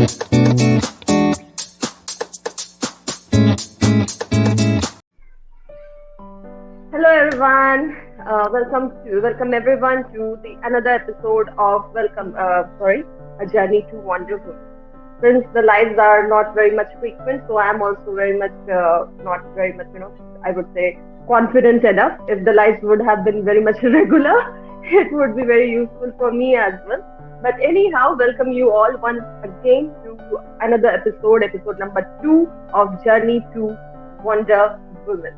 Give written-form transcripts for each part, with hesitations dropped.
Hello everyone. Welcome everyone to the another episode of A Journey to Wonderful. Since the lives are not very much frequent, so I am also very much not very much, I would say confident enough. If the lives would have been very much regular, it would be very useful for me as well. But anyhow, welcome you all once again to another episode number 2 of Journey to Wonder Woman.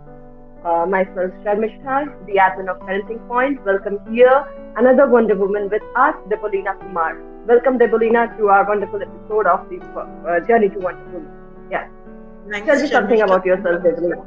Myself, Sharmishta, the admin of Parenting Point. Welcome here, another Wonder Woman with us, Debolina Kumar. Welcome, Debolina, to our wonderful episode of the Journey to Wonder Woman. Yes. Thanks, Tell me something Sharmishta. about yourself, Debolina.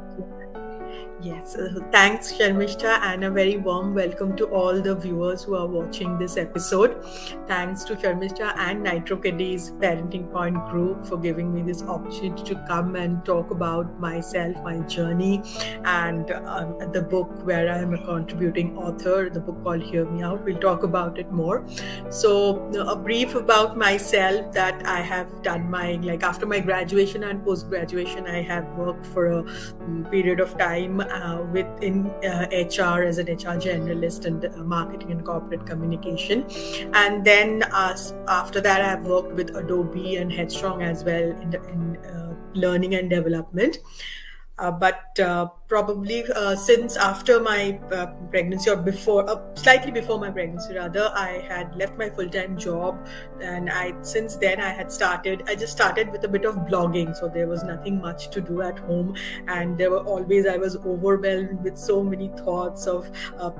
Yes, thanks, Sharmishta, and a very warm welcome to all the viewers who are watching this episode. Thanks to Sharmishta and Nitro Kiddies Parenting Point group for giving me this opportunity to come and talk about myself, my journey, and the book where I am a contributing author, the book called Hear Me Out. We'll talk about it more. So, a brief about myself that I have done after my graduation and post-graduation, I have worked for a period of time within HR as an HR generalist and marketing and corporate communication. And then after that, I've worked with Adobe and Headstrong as well in learning and development. But probably since after my pregnancy, or slightly before my pregnancy rather, I had left my full-time job, and since then I just started with a bit of blogging, so there was nothing much to do at home, and I was overwhelmed with so many thoughts of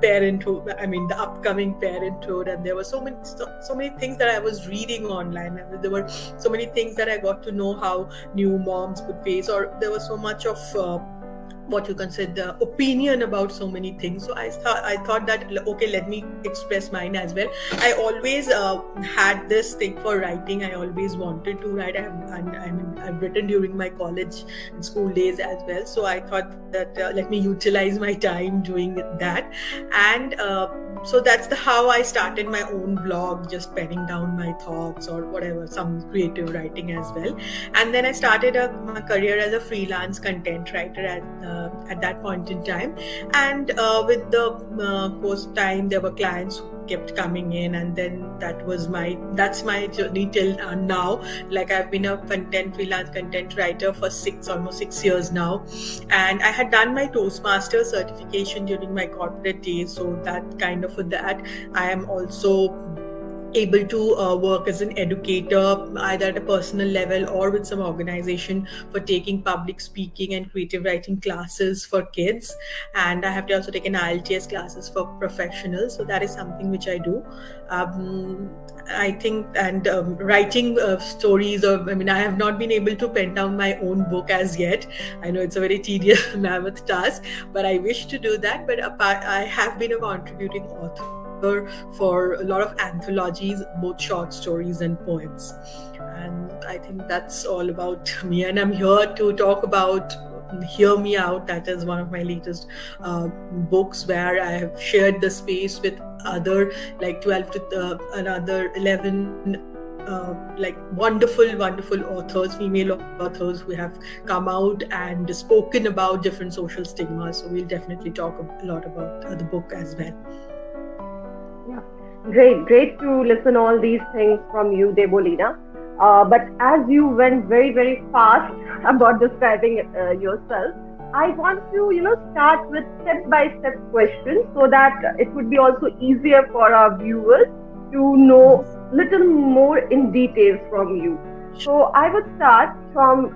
parenthood, the upcoming parenthood, and there were so many things that I was reading online, and there were so many things that I got to know how new moms could face, or there was so much of what you consider opinion about so many things. So I thought that, okay, let me express mine as well. I always had this thing for writing. I always wanted to write. I've written during my college and school days as well. So I thought that let me utilize my time doing that. And so that's how I started my own blog, just penning down my thoughts or whatever, some creative writing as well. And then I started my career as a freelance content writer at that point in time. And with the post time, there were clients who kept coming in, and then that's my journey till now. Like, I've been a freelance content writer for almost 6 years now, and I had done my Toastmaster certification during my corporate days. So with that, I am also able to work as an educator, either at a personal level or with some organization, for taking public speaking and creative writing classes for kids. And I have also taken IELTS classes for professionals. So that is something which I do. I think, and writing stories, I have not been able to pen down my own book as yet. I know it's a very tedious mammoth task, but I wish to do that. But I have been a contributing author for a lot of anthologies, both short stories and poems. And I think that's all about me. And I'm here to talk about Hear Me Out. That is one of my latest books, where I have shared the space with other 12 to another 11 wonderful authors, female authors, who have come out and spoken about different social stigmas. So we'll definitely talk a lot about the book as well. Great to listen all these things from you, Debolina. But as you went very, very fast about describing yourself, I want to, start with step-by-step questions, so that it would be also easier for our viewers to know little more in details from you. So I would start from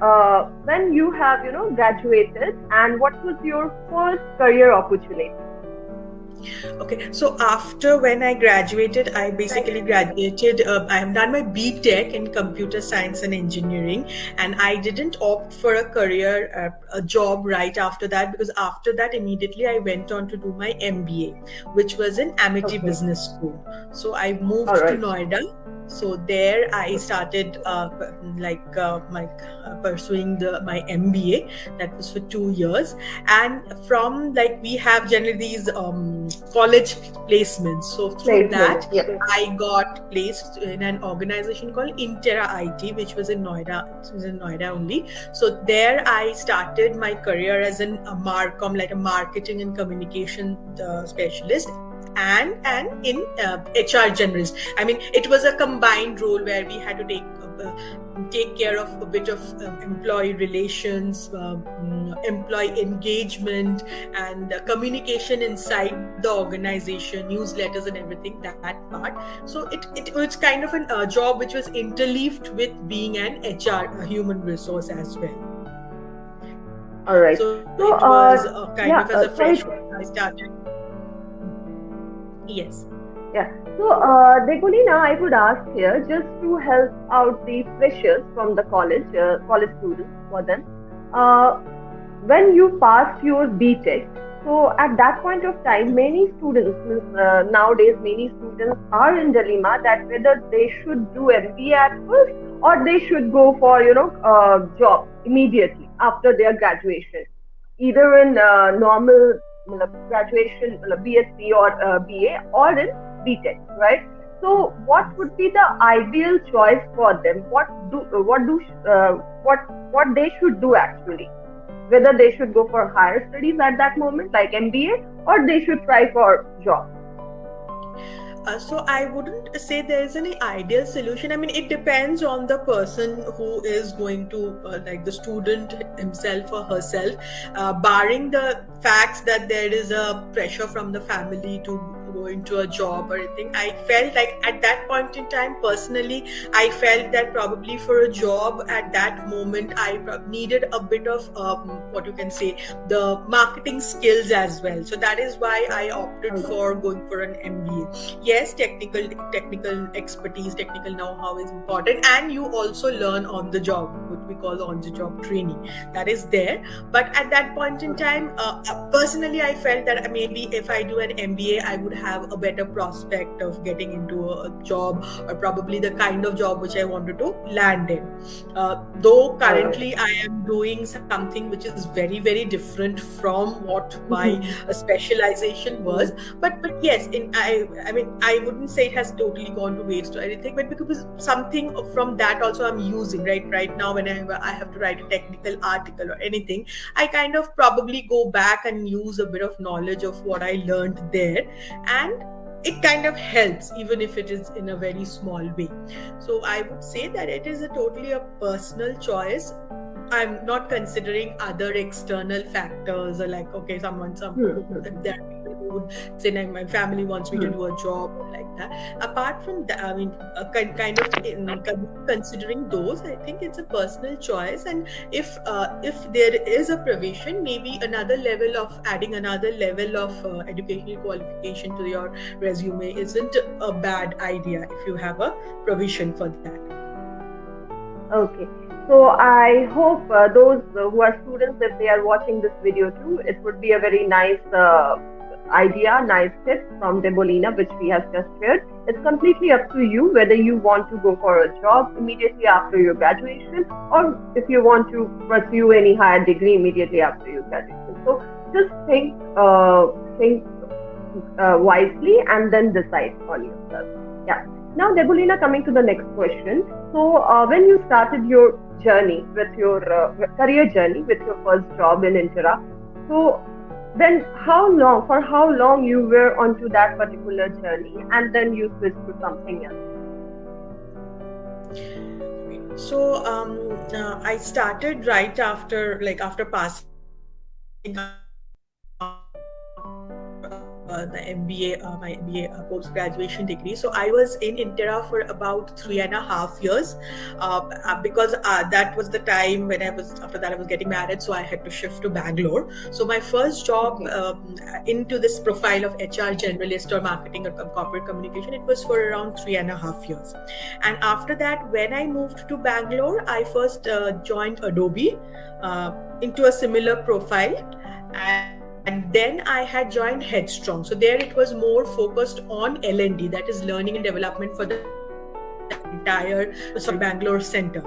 when you have, graduated, and what was your first career opportunity? Okay, so when I graduated, I basically graduated, I have done my B.Tech in computer science and engineering, and I didn't opt for a job right after that, because after that immediately I went on to do my MBA, which was in Amity Business School. So I moved to Noida. So there I started my pursuing my MBA. That was for 2 years, and from like we have generally these college placements. So through Placement. that, Yes. I got placed in an organization called Intera IT, which was in Noida. It was in Noida only. So there I started my career as a Marcom, like a marketing and communication specialist, and in HR generalist. I mean, it was a combined role where we had to take care of a bit of employee relations, employee engagement, and communication inside the organization, newsletters and everything, that part. So it was kind of a job which was interleaved with being an HR, a human resource as well. All right. So it So, was kind of as a yeah, fresh sorry. one I started. Yes. Yeah. So, Dekolina, I would ask here just to help out the freshers from the college students for them. Uh, when you passed your BTech, so at that point of time, many students, nowadays, many students are in dilemma that whether they should do MBA at first or they should go for, job immediately after their graduation, either in normal graduation, BSc or BA, or in BTech, right? So, what would be the ideal choice for them? What they should do actually? Whether they should go for higher studies at that moment, like MBA, or they should try for job. So I wouldn't say there is any ideal solution. I mean, it depends on the person who is going to, like the student himself or herself, barring the facts that there is a pressure from the family to go into a job or anything. I felt like at that point in time, personally, I felt that probably for a job at that moment, I needed a bit of what you can say, the marketing skills as well. So that is why I opted for going for an MBA. Yes, technical expertise, technical know-how is important, and you also learn on the job, what we call on-the-job training. That is there. But at that point in time, personally, I felt that maybe if I do an MBA, I would have a better prospect of getting into a job, or probably the kind of job which I wanted to land in. Though currently I am doing something which is very, very different from what my specialization was. But yes, I mean, I wouldn't say it has totally gone to waste or anything, but because something from that also I'm using right now whenever I have to write a technical article or anything, I kind of probably go back and use a bit of knowledge of what I learned there, and it kind of helps, even if it is in a very small way. So I would say that it is totally a personal choice. I'm not considering other external factors, or like, okay, there are people who would say, like, my family wants me to do a job or like that. Apart from that, I mean, kind of considering those, I think it's a personal choice. And if there is a provision, maybe adding another level of educational qualification to your resume isn't a bad idea if you have a provision for that. Okay. So I hope those who are students, if they are watching this video too, it would be a very nice idea, nice tip from Debolina, which we have just shared. It's completely up to you whether you want to go for a job immediately after your graduation, or if you want to pursue any higher degree immediately after your graduation. So just think wisely and then decide on yourself. Yeah. Now, Debolina, coming to the next question. So, when you started your journey with your career journey with your first job in Intera, so then for how long you were onto that particular journey, and then you switched to something else? So I started right after passing the MBA, my MBA post-graduation degree. So I was in Intera for about 3.5 years because that was the time when after that I was getting married, so I had to shift to Bangalore. So my first job into this profile of HR generalist or marketing or corporate communication, it was for around 3.5 years. And after that, when I moved to Bangalore, I first joined Adobe into a similar profile. And then I had joined Headstrong. So there it was more focused on L&D, that is learning and development for the entire Bangalore center.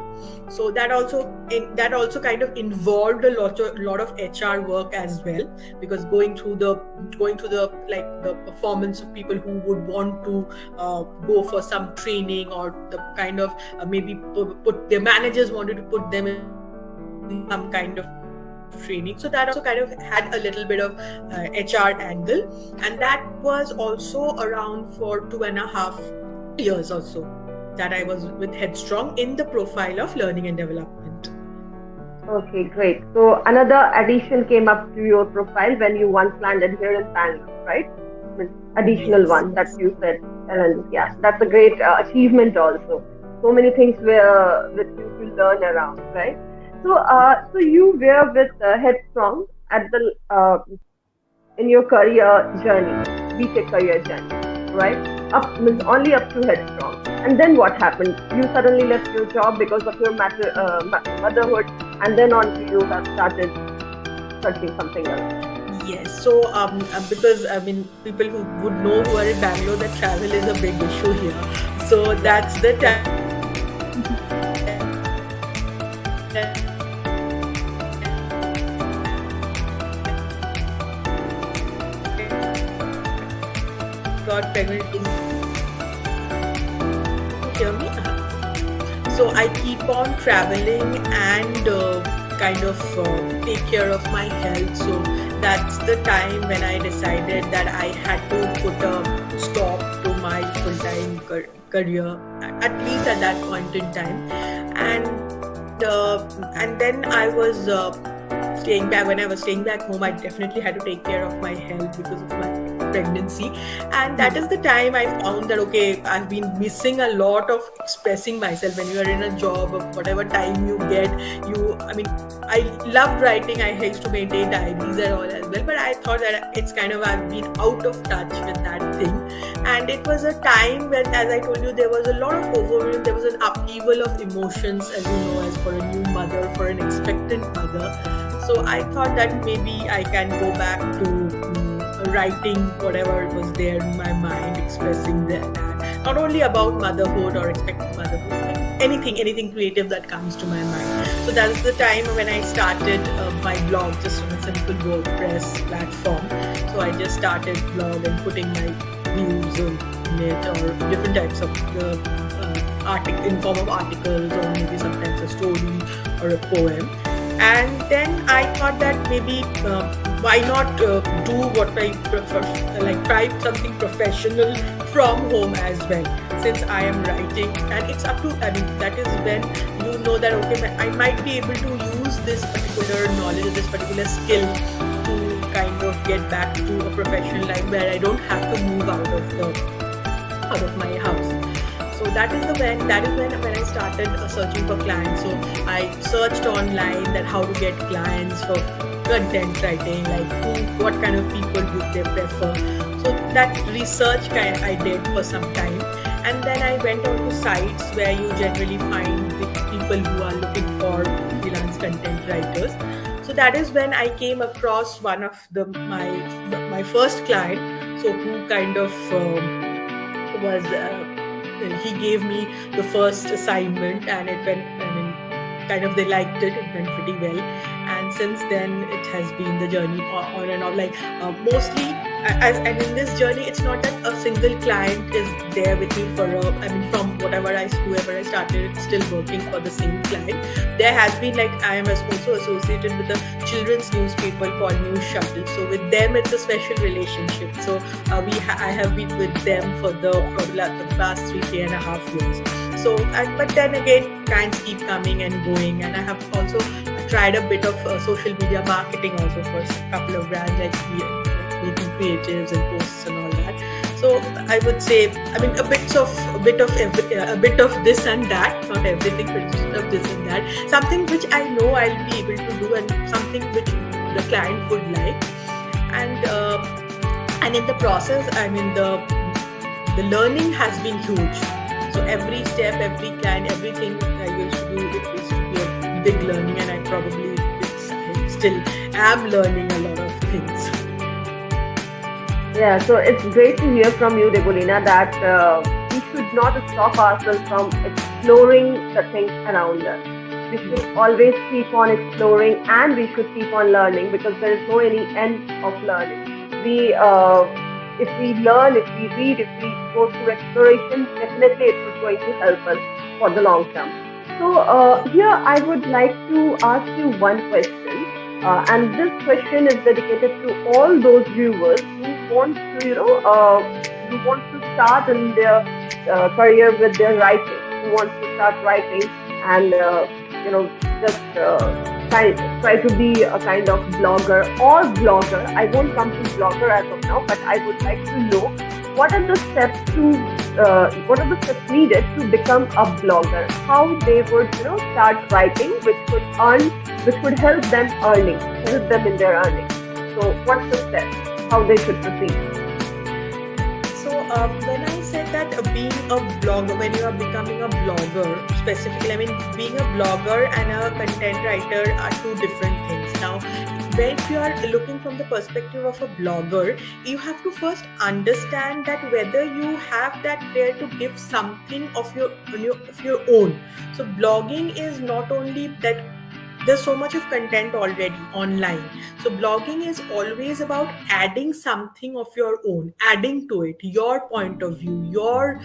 So that also kind of involved a lot of HR work as well, because going through the like the performance of people who would want to go for some training, or the kind of maybe put their managers wanted to put them in some kind of training. So that also kind of had a little bit of HR angle, and that was also around for 2.5 years or so that I was with Headstrong in the profile of learning and development. Okay, great. So another addition came up to your profile when you once landed here in Bangalore, right? Additional Yes. one that you said, Ellen. Yeah, that's a great achievement also. So many things were with you to learn around, right? So you were with Headstrong at the in your career journey, BTech career journey, right? Up means only up to Headstrong. And then what happened? You suddenly left your job because of your motherhood, and then on to you have started searching something else. Yes, so because I mean, people who would know who are in Bangalore, that travel is a big issue here. So Yeah. that's the time got pregnant. Hear me? So I keep on traveling and kind of take care of my health. So that's the time when I decided that I had to put a stop to my full-time career, at least at that point in time. And then I was staying back. When I was staying back home, I definitely had to take care of my health because of my pregnancy. And that is the time I found that, okay, I've been missing a lot of expressing myself. When you are in a job, of whatever time you get, I loved writing. I used to maintain diaries and all as well, but I thought that it's kind of, I've been out of touch with that thing. And it was a time when, as I told you, there was a lot of overwhelm. There was an upheaval of emotions, as you know, as for a new mother, for an expectant mother. So I thought that maybe I can go back to writing whatever was there in my mind, expressing that, not only about motherhood or expecting motherhood, but anything creative that comes to my mind. So that's the time when I started my blog, just on a simple WordPress platform. So I just started blog and putting my views on it, or different types of article in form of articles, or maybe sometimes a story or a poem. And then I thought that maybe why not do what I prefer, like try something professional from home as well, since I am writing. And it's up to, that is when you know that, okay, I might be able to use this particular knowledge, this particular skill, to kind of get back to a professional life where I don't have to move out of my house. So that is when I started searching for clients. So I searched online that how to get clients for content writing, like what kind of people would they prefer. So that research I did for some time, and then I went on to sites where you generally find the people who are looking for freelance content writers. So that is when I came across one of my first client. So who kind of was. He gave me the first assignment, and it went, kind of they liked it. It went pretty well, and since then it has been the journey on and off. Like mostly, and in this journey, it's not that a single client is there with me for from whoever I started, it's still working for the same client. There has been, like, I am also associated with a children's newspaper called News Shuttle. So with them, it's a special relationship. So I have been with them for the past 3.5 years. So, but then again, clients keep coming and going, and I have also tried a bit of social media marketing also for a couple of brands, like making creatives and posts and all that. So I would say, a bit of this and that, not everything, but just of this and that. Something which I know I'll be able to do, and something which the client would like. And in the process, the learning has been huge. So every step, every client, everything I used to do, it used to be a big learning, and I probably still am learning a lot of things. Yeah, so it's great to hear from you, Degolina, that we should not stop ourselves from exploring the things around us. We should always keep on exploring, and we should keep on learning, because there is no any end of learning. If we learn, if we read, if we go through exploration, definitely it is going to help us for the long term. So here I would like to ask you one question, and this question is dedicated to all those viewers who want to, who want to start in their career with their writing, who wants to start writing, and just try to be a kind of blogger or blogger. I won't come to blogger as of now, but I would like to know what are the steps to what are the steps needed to become a blogger? How they would start writing, which could earn, which would help them earning, help them in their earning. So what's the steps? How they should proceed? So when I said that being a blogger, when you are becoming a blogger, specifically, I mean being a blogger and a content writer are two different things. Now, when you are looking from the perspective of a blogger, you have to first understand that whether you have that dare to give something of your own. So blogging is not only that there's so much of content already online. So blogging is always about adding something of your own, adding to it your point of view, your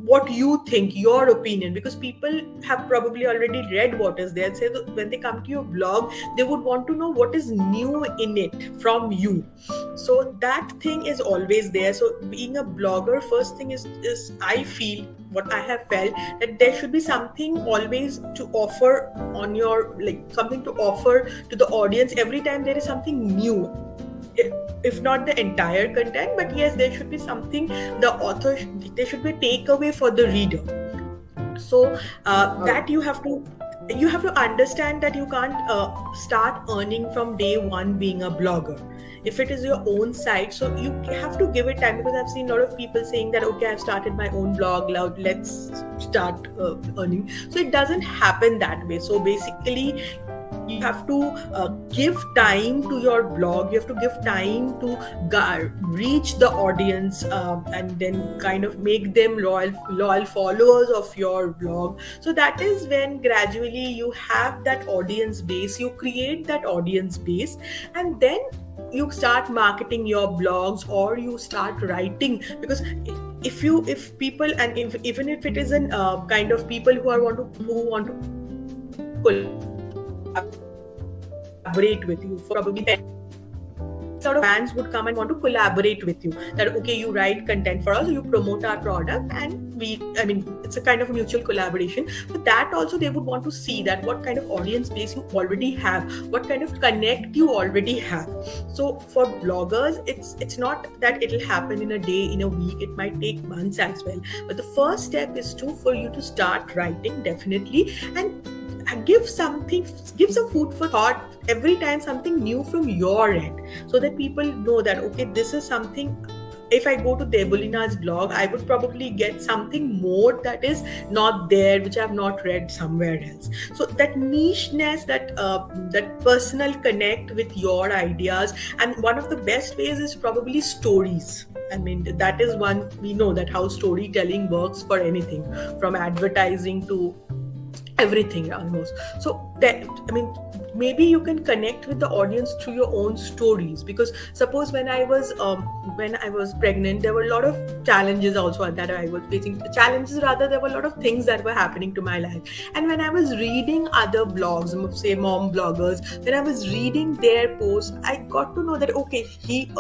what you think, your opinion, because people have probably already read what is there. So when they come to your blog, they would want to know what is new in it from you. So that thing is always there. So being a blogger, first thing is I feel, what I have felt, that there should be something always to offer on your, like something to offer to the audience every time there is something new. If not the entire content, but yes, there should be something, the author, there should be a takeaway for the reader. So that you have to understand that you can't start earning from day one being a blogger. If it is your own site, so you have to give it time, because I've seen a lot of people saying that, okay, I've started my own blog, let's start earning. So it doesn't happen that way. So basically, you have to give time to your blog. You have to give time to reach the audience, and then kind of make them loyal followers of your blog. So that is when gradually you have that audience base, you create that audience base, and then you start marketing your blogs, or you start writing. Because if people, and even if it is an kind of people who want to collaborate with you, for probably sort of fans would come and want to collaborate with you, that okay, you write content for us, you promote our product, and it's a kind of a mutual collaboration. But that also they would want to see that what kind of audience base you already have, what kind of connect you already have. So for bloggers, it's not that it'll happen in a day, in a week, it might take months as well. But the first step is for you to start writing, definitely, and give some food for thought every time, something new from your end, so that people know that okay, this is something. If I go to Debulina's blog, I would probably get something more that is not there, which I have not read somewhere else. So that nicheness, that personal connect with your ideas, and one of the best ways is probably stories. That is one, we know that how storytelling works for anything, from advertising to everything almost. So that, maybe you can connect with the audience through your own stories. Because suppose when I was pregnant, there were a lot of challenges also that I was facing. Challenges, rather, there were a lot of things that were happening to my life. And when I was reading other blogs, say mom bloggers, when I was reading their posts, I got to know that okay, she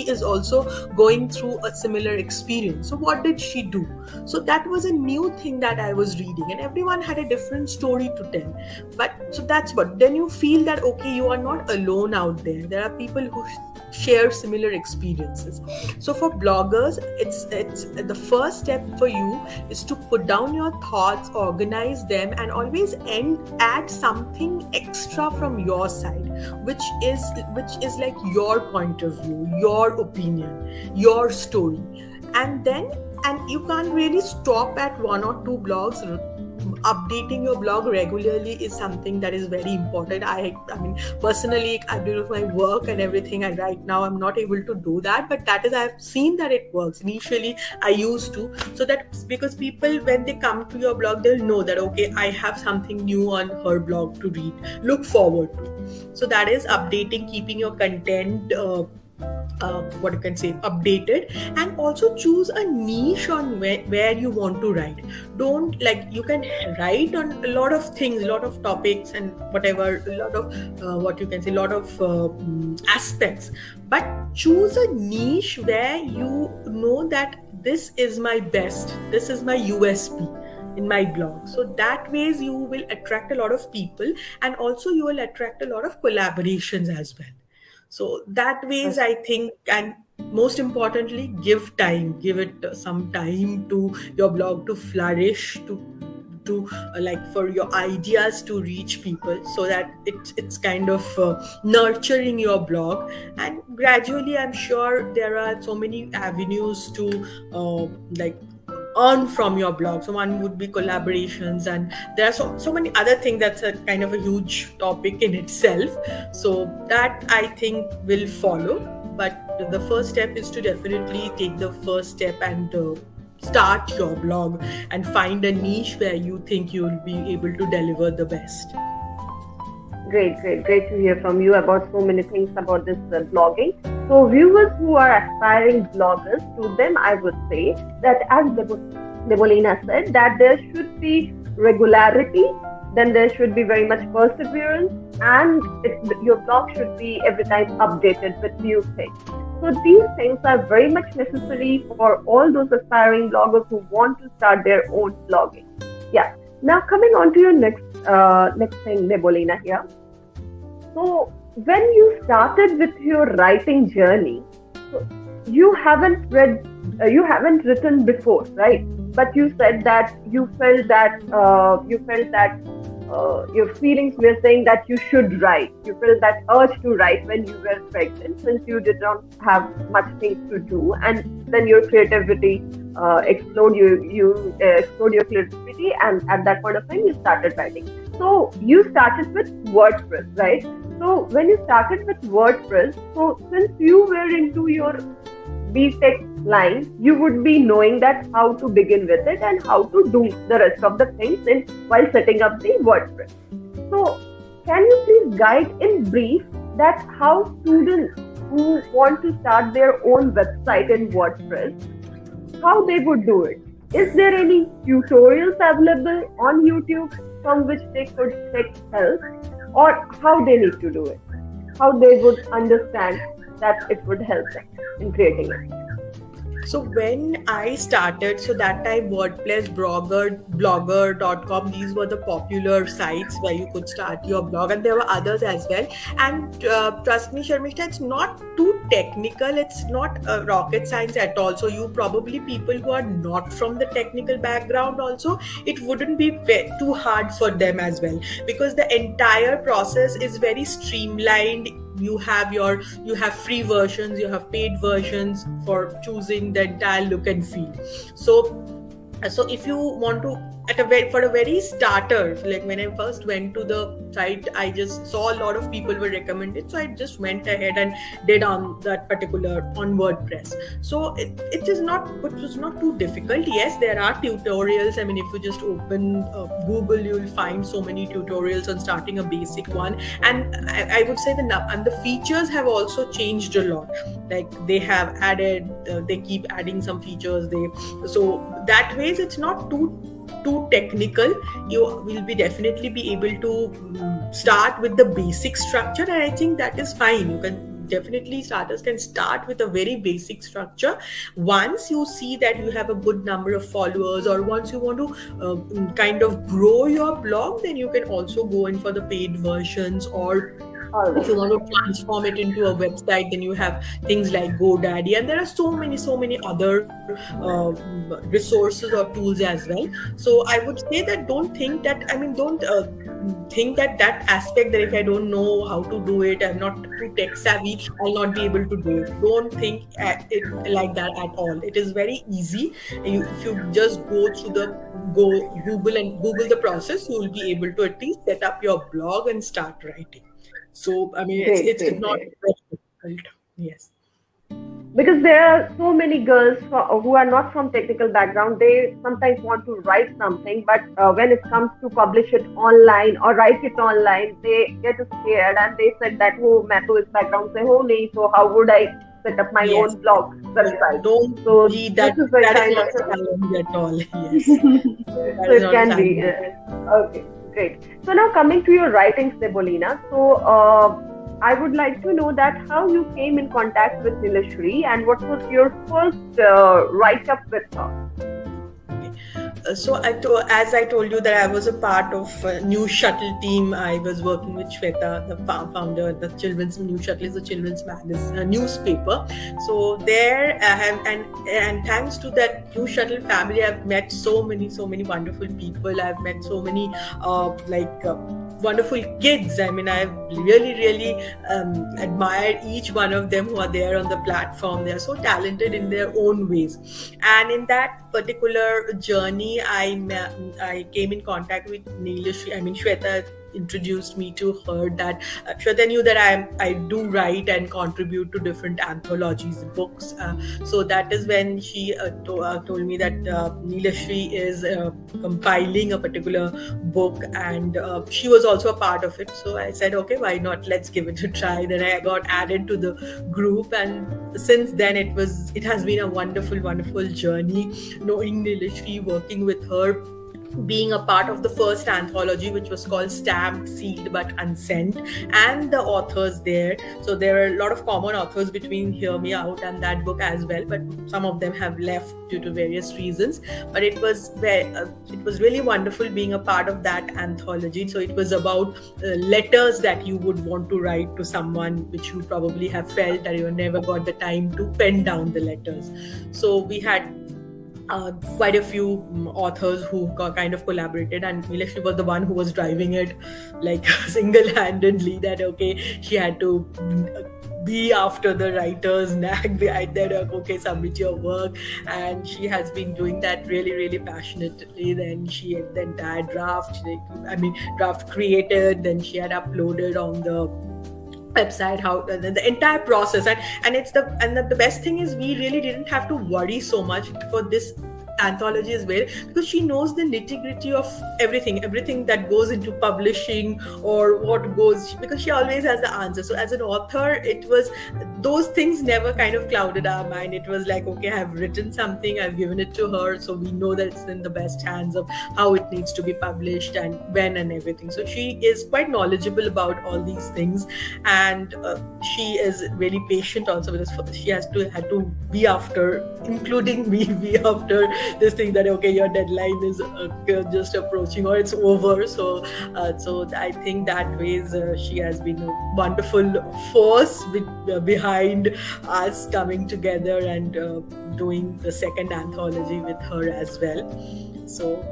is also going through a similar experience. So what did she do? So that was a new thing that I was reading, and everyone had a different story to tell. But so that's what, then you feel that okay, you are not alone out there. There are people who share similar experiences. So for bloggers, it's the first step for you is to put down your thoughts, organize them, and always add something extra from your side, which is like your point of view, your opinion, your story. And you can't really stop at one or two blogs. updating your blog regularly is something that is very important. I mean, personally, I do with my work and everything, and right now I'm not able to do that, but that is, I've seen that it works. Initially I used to, so that because people, when they come to your blog, they'll know that, okay, I have something new on her blog to read, look forward to. So that is updating, keeping your content what you can say, updated. And also choose a niche on where you want to write. Don't, like, you can write on a lot of things, a lot of topics and whatever, a lot of what you can say, a lot of aspects, but choose a niche where you know that this is my best, this is my USP in my blog. So that ways you will attract a lot of people, and also you will attract a lot of collaborations as well. So that ways, I think, and most importantly, give time, give it some time to your blog to flourish, to like, for your ideas to reach people, so that it's kind of nurturing your blog. And gradually, I'm sure there are so many avenues to like earn from your blog. So one would be collaborations, and there are so many other things. That's a kind of a huge topic in itself, so that I think will follow. But the first step is to definitely take the first step and start your blog and find a niche where you think you'll be able to deliver the best. Great to hear from you about so many things about this blogging. So viewers who are aspiring bloggers, to them I would say that, as Debolina said, that there should be regularity, then there should be very much perseverance, and your blog should be every time updated with new things. So these things are very much necessary for all those aspiring bloggers who want to start their own blogging. Yeah. Now coming on to your next thing, Debolina here. So when you started with your writing journey, so you haven't written before, right? But you said that you felt that your feelings were saying that you should write. You felt that urge to write when you were pregnant, since you did not have much things to do, and then your creativity explode. You explode your creativity, and at that point of time, you started writing. So you started with WordPress, right? So when you started with WordPress, so since you were into your BTech line, you would be knowing that how to begin with it and how to do the rest of the things while setting up the WordPress. So can you please guide in brief that how students who want to start their own website in WordPress, how they would do it? Is there any tutorials available on YouTube from which they could take help, or how they need to do it? How they would understand that it would help them in creating it? So when I started, so that time WordPress, blogger.com, these were the popular sites where you could start your blog, and there were others as well. And trust me, Sharmishta, it's not too technical. It's not rocket science at all. So you probably, people who are not from the technical background also, it wouldn't be too hard for them as well, because the entire process is very streamlined. You have free versions, you have paid versions for choosing the entire look and feel. So if you want to, for a very starter, like when I first went to the site, I just saw a lot of people were recommended, so I just went ahead and did on WordPress. So it was not too difficult. Yes, there are tutorials. I mean, if you just open Google, you will find so many tutorials on starting a basic one. And I would say the features have also changed a lot. Like they have added, they keep adding some features. So that ways it's not too technical. You will definitely be able to start with the basic structure, and I think that is fine. You can definitely, starters can start with a very basic structure. Once you see that you have a good number of followers, or once you want to kind of grow your blog, then you can also go in for the paid versions, or if you want to transform it into a website, then you have things like GoDaddy, and there are so many other resources or tools as well. So I would say that don't think that aspect that if I don't know how to do it, I'm not too tech savvy, I'll not be able to do it. Don't think it like that at all. It is very easy. If you just go Google the process, you will be able to at least set up your blog and start writing. So I mean, Great, it's great, not great. very difficult. Yes. Because there are so many girls who are not from technical background, they sometimes want to write something, but when it comes to publish it online or write it online, they get scared and they said that, oh, मैं तो इस background से हूँ नहीं, so how would I set up my Yes. own blog Yeah. website? Don't So be this that. is the That is kind not of a challenge at all. Yes. so That is it not a can be challenge. okay, great. So now coming to your writings, Sebolina. So I would like to know that how you came in contact with Nilashri and what was your first write-up with her? So as I told you that I was a part of New Shuttle team. I was working with Shweta, the founder. The Children's New Shuttle is a children's magazine, newspaper. So there, and thanks to that New Shuttle family, I've met so many wonderful people. I've met so many wonderful kids. I mean, I've really admired each one of them who are there on the platform. They are so talented in their own ways, and in that particular journey, I came in contact with Neelashri. I mean, Shweta introduced me to her. That Shweta knew that I do write and contribute to different anthologies, books. So that is when she told me that Neelashri is compiling a particular book, and she was also a part of it. So I said, okay, why not? Let's give it a try. Then I got added to the group, and since then it has been a wonderful journey, knowing Nilashri, working with her, being a part of the first anthology, which was called Stamped, Sealed but Unsent, and the authors there. So there are a lot of common authors between Hear Me Out and that book as well, but some of them have left due to various reasons. But it was really wonderful being a part of that anthology. So it was about letters that you would want to write to someone, which you probably have felt that you never got the time to pen down the letters. So we had quite a few authors who kind of collaborated, and Neelashri was the one who was driving it like single-handedly, that okay, she had to be after the writers, nag behind that, okay, submit your work, and she has been doing that really passionately. Then she had the entire draft created, then she had uploaded on the website, how the entire process, and the best thing is we really didn't have to worry so much for this anthology as well, because she knows the nitty-gritty of everything that goes into publishing, or what goes, because she always has the answer. So as an author, it was, those things never kind of clouded our mind. It was like, okay, I've written something, I've given it to her, so we know that it's in the best hands of how it needs to be published and when and everything. So she is quite knowledgeable about all these things, and she is really patient also, because she had to be after, including me, be after this thing that okay, your deadline is just approaching or it's over. So I think that ways she has been a wonderful force behind us coming together and doing the second anthology with her as well. So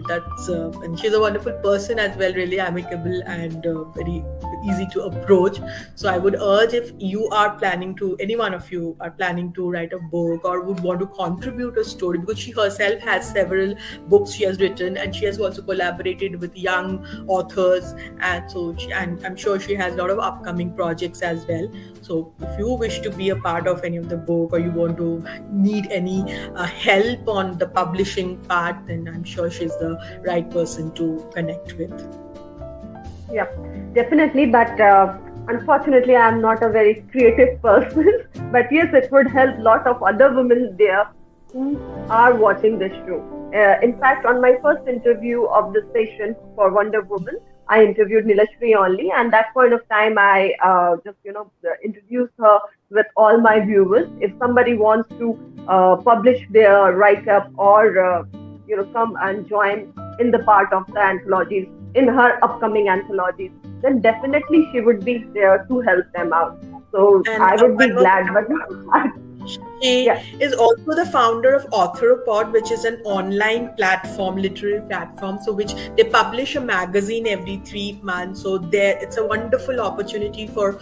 that's and she's a wonderful person as well, really amicable and very easy to approach. So I would urge, if you are planning to, any one of you are planning to write a book or would want to contribute a story, because she herself has several books she has written, and she has also collaborated with young authors, and so and I'm sure she has a lot of upcoming projects as well. So if you wish to be a part of any of the book, or you want to need any help on the publishing part, then I'm sure she's the right person to connect with. Yeah, definitely. But unfortunately, I'm not a very creative person. But yes, it would help a lot of other women there who are watching this show. In fact, on my first interview of the session for Wonder Woman, I interviewed Nilashri only, and that point of time I just introduced her with all my viewers. If somebody wants to publish their write-up or come and join in the part of the anthologies, in her upcoming anthologies, then definitely she would be there to help them out. So And I would be glad, but She Yeah, is also the founder of Authoropod, which is an online platform, literary platform. So, which they publish a magazine every 3 months. So, there it's a wonderful opportunity for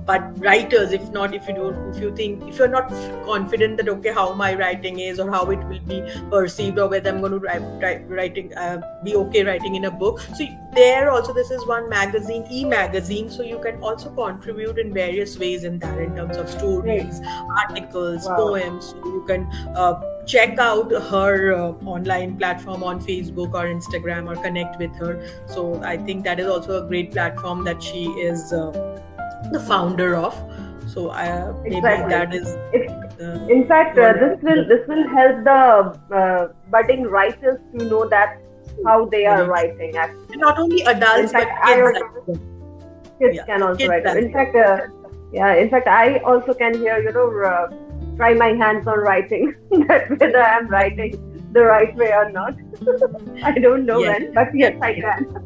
but writers. If not, if you don't, if you think, if you're not confident that okay, how my writing is or how it will be perceived or whether I'm going to be okay writing in a book. So there also this is one magazine, e-magazine. So you can also contribute in various ways in that in terms of great. stories, articles, Wow. poems. So you can check out her online platform on Facebook or Instagram or connect with her. So I think that is also a great platform that she is the founder of. So maybe Exactly. that is If, in fact, one. this will help the budding writers to know that how they are Very writing and actually. not only In adults fact, but I kids as also well. kids Yeah, can for also kids write. as In fact, yeah. In fact, I also can hear try my hands on writing that whether I'm writing the right way or not. I don't know yes, when, but yes, I definitely.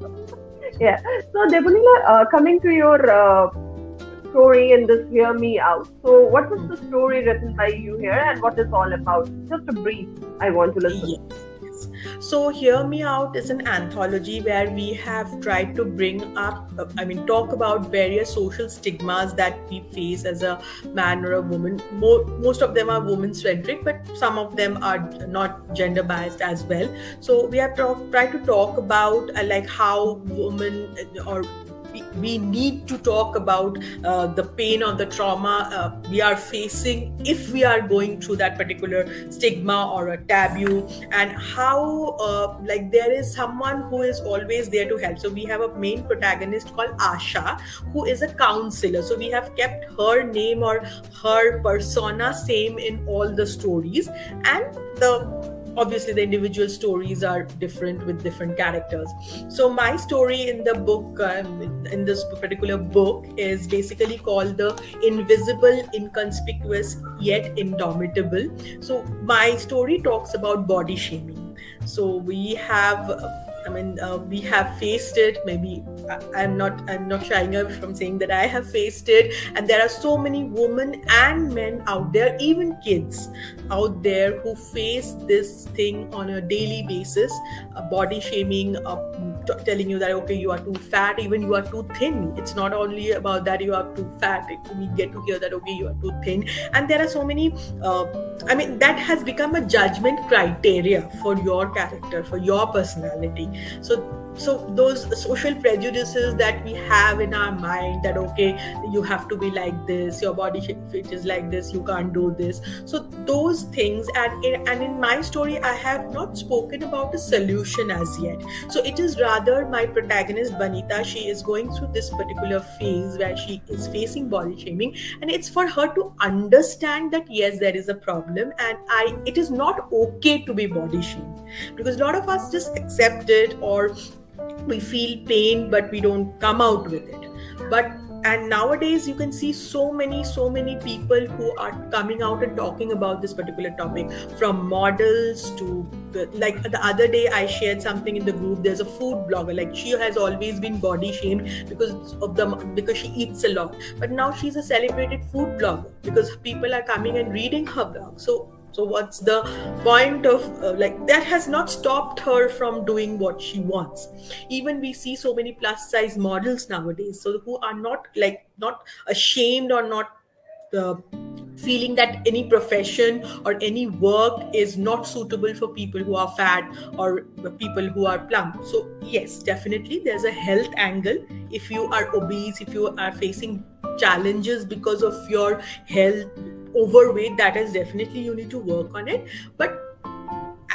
can. Yeah. So, Devanila, coming to your story in this Hear Me Out. So, what was the story written by you here and what is all about? Just a brief, I want to listen. Yes, yes. So, Hear Me Out is an anthology where we have tried to bring up, talk about various social stigmas that we face as a man or a woman. Most of them are woman centric, but some of them are not gender biased as well. So, we have tried to talk about like how women or we need to talk about the pain or the trauma we are facing if we are going through that particular stigma or a taboo, and how like there is someone who is always there to help. So we have a main protagonist called Asha, who is a counselor. So we have kept her name or her persona same in all the stories, and the obviously the individual stories are different with different characters. So my story in the book in this particular book is basically called The Invisible, Inconspicuous, Yet Indomitable. So my story talks about body shaming. So we have we have faced it. Maybe I'm not shying away from saying that I have faced it, and there are so many women and men out there, even kids out there, who face this thing on a daily basis. Body shaming, telling you that okay, you are too fat, even you are too thin. It's not only about that you are too fat. We get to hear that okay, you are too thin, and there are so many that has become a judgment criteria for your character, for your personality. So those social prejudices that we have in our mind, that okay, you have to be like this, your body fit is like this, you can't do this. So those things, and in my story I have not spoken about a solution as yet. So it is rather my protagonist Vanita, she is going through this particular phase where she is facing body shaming, and it's for her to understand that yes, there is a problem, and it is not okay to be body shamed, because a lot of us just accept it, or we feel pain but we don't come out with it. But and nowadays you can see so many people who are coming out and talking about this particular topic, from models to like the other day I shared something in the group. There's a food blogger, like she has always been body shamed because she eats a lot, but now she's a celebrated food blogger because people are coming and reading her blog. So what's the point of like that has not stopped her from doing what she wants. Even we see so many plus size models nowadays, so who are not ashamed or not uh, feeling that any profession or any work is not suitable for people who are fat or people who are plump. So yes, definitely there's a health angle. If you are obese, if you are facing challenges because of your health, overweight, that is definitely you need to work on it. But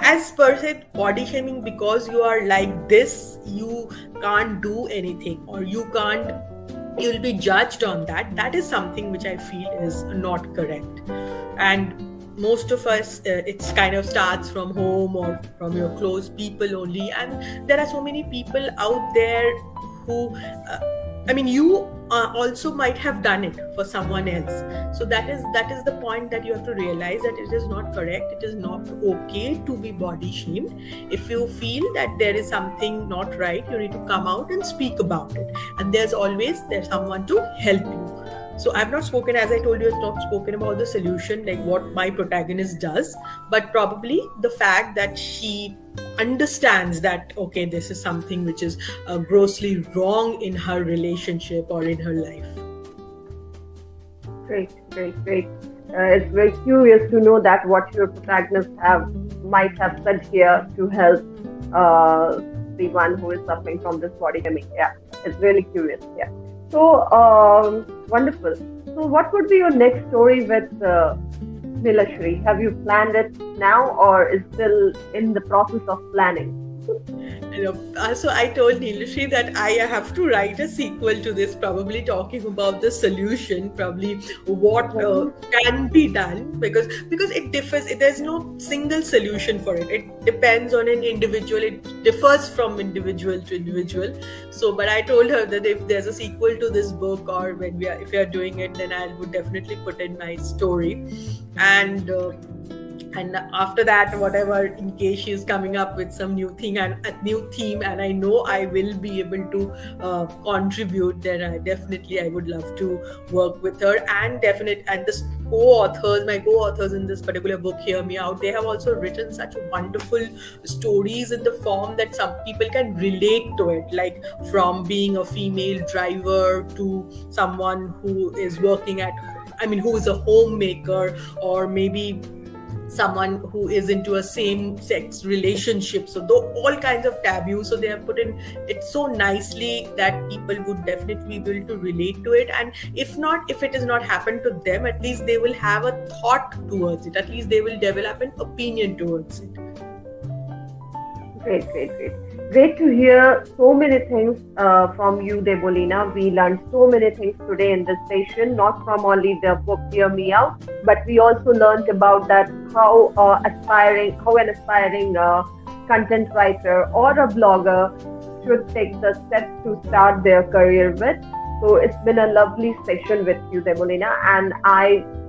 as per se, body shaming because you are like this, you can't do anything, or you'll be judged on that. That is something which I feel is not correct. And most of us, it's kind of starts from home or from your close people only, and there are so many people out there who you also might have done it for someone else. So that is the point, that you have to realize that it is not correct, it is not okay to be body shamed. If you feel that there is something not right, you need to come out and speak about it, and there's someone to help you. So I've not spoken, as I told you, I've not spoken about the solution, like what my protagonist does, but probably the fact that she understands that, okay, this is something which is grossly wrong in her relationship or in her life. Great, great, great. It's very curious to know that what your protagonist might have said here to help the one who is suffering from this body shaming. Yeah, it's really curious. Yeah. So wonderful. So, what would be your next story with Nilashri? Have you planned it now, or is still in the process of planning? So I told Neelashri that I have to write a sequel to this, probably talking about the solution, probably what can be done, because it differs. There's no single solution for it. It depends on an individual. It differs from individual to individual. So, but I told her that if there's a sequel to this book, or if we are doing it, then I would definitely put in my story, and after that, whatever, in case she is coming up with some new thing and a new theme, and I know I will be able to contribute, then I would love to work with her. And the my co-authors in this particular book, Hear Me Out, they have also written such wonderful stories in the form that some people can relate to it, like from being a female driver to someone who is who is a homemaker, or maybe someone who is into a same-sex relationship. So though all kinds of taboos, so they have put in it so nicely that people would definitely be able to relate to it. And if it has not happened to them, at least they will have a thought towards it. At least they will develop an opinion towards it. Great, great, great. Great to hear so many things from you, Debolina. We learned so many things today in this session, not from only the book Hear Me Out, but we also learned about that how an aspiring content writer or a blogger should take the steps to start their career with. So it's been a lovely session with you, Debolina, and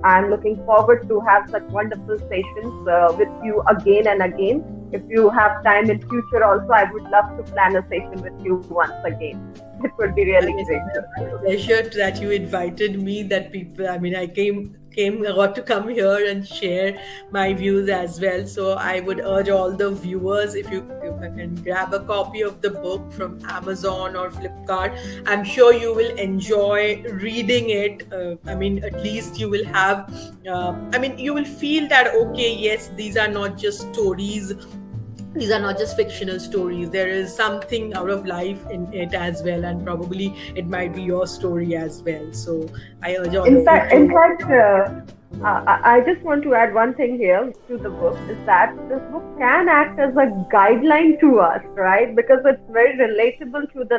I'm looking forward to have such wonderful sessions with you again and again. If you have time in future also, I would love to plan a session with you once again. It would be really great. Pleasure that you invited me. That people, I got to come here and share my views as well. So I would urge all the viewers, if you can grab a copy of the book from Amazon or Flipkart, I'm sure you will enjoy reading it. At least you will have, you will feel that, okay, yes, these are not just stories. These are not just fictional stories. There is something out of life in it as well, and probably it might be your story as well. So I urge all in fact, I just want to add one thing here to the book, is that this book can act as a guideline to us, right? Because it's very relatable to the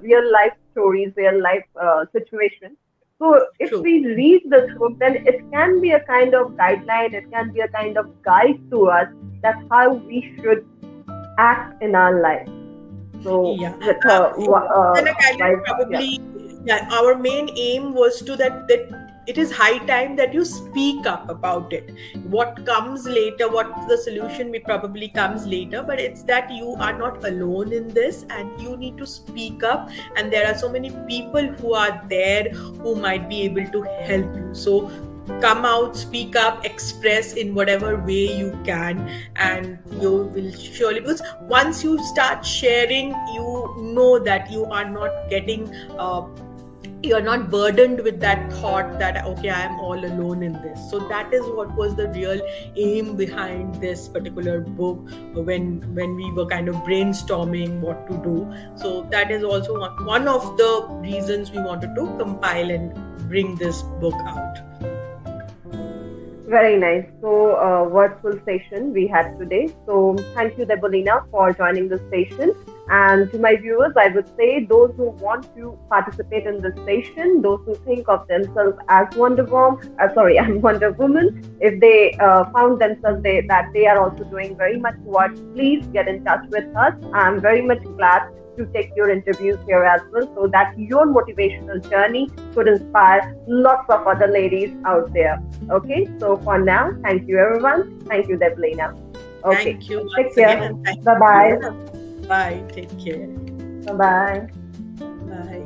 real life stories, real life situations. So if we read this book, then it can be a kind of guideline, it can be a kind of guide to us. That's how we should act in our life. So our main aim was that it is high time that you speak up about it. What comes later, what the solution probably comes later, but it's that you are not alone in this, and you need to speak up. And there are so many people who are there who might be able to help you. So come out, speak up, express in whatever way you can, and you will surely, because once you start sharing, you know that you are not getting you're not burdened with that thought that, okay, I am all alone in this. So that is what was the real aim behind this particular book when we were kind of brainstorming what to do. So that is also one of the reasons we wanted to compile and bring this book out. Very nice. So wonderful session we had today. So thank you, Debolina, for joining this session. And to my viewers, I would say those who want to participate in this session, those who think of themselves as Wonder Woman, if they found themselves that they are also doing very much work, please get in touch with us. I'm very much glad to take your interviews here as well, so that your motivational journey could inspire lots of other ladies out there. Okay, so for now, thank you everyone. Thank you, Debolina. Okay, thank you. Take care. Bye-bye. Bye. Take care. Bye-bye. Bye.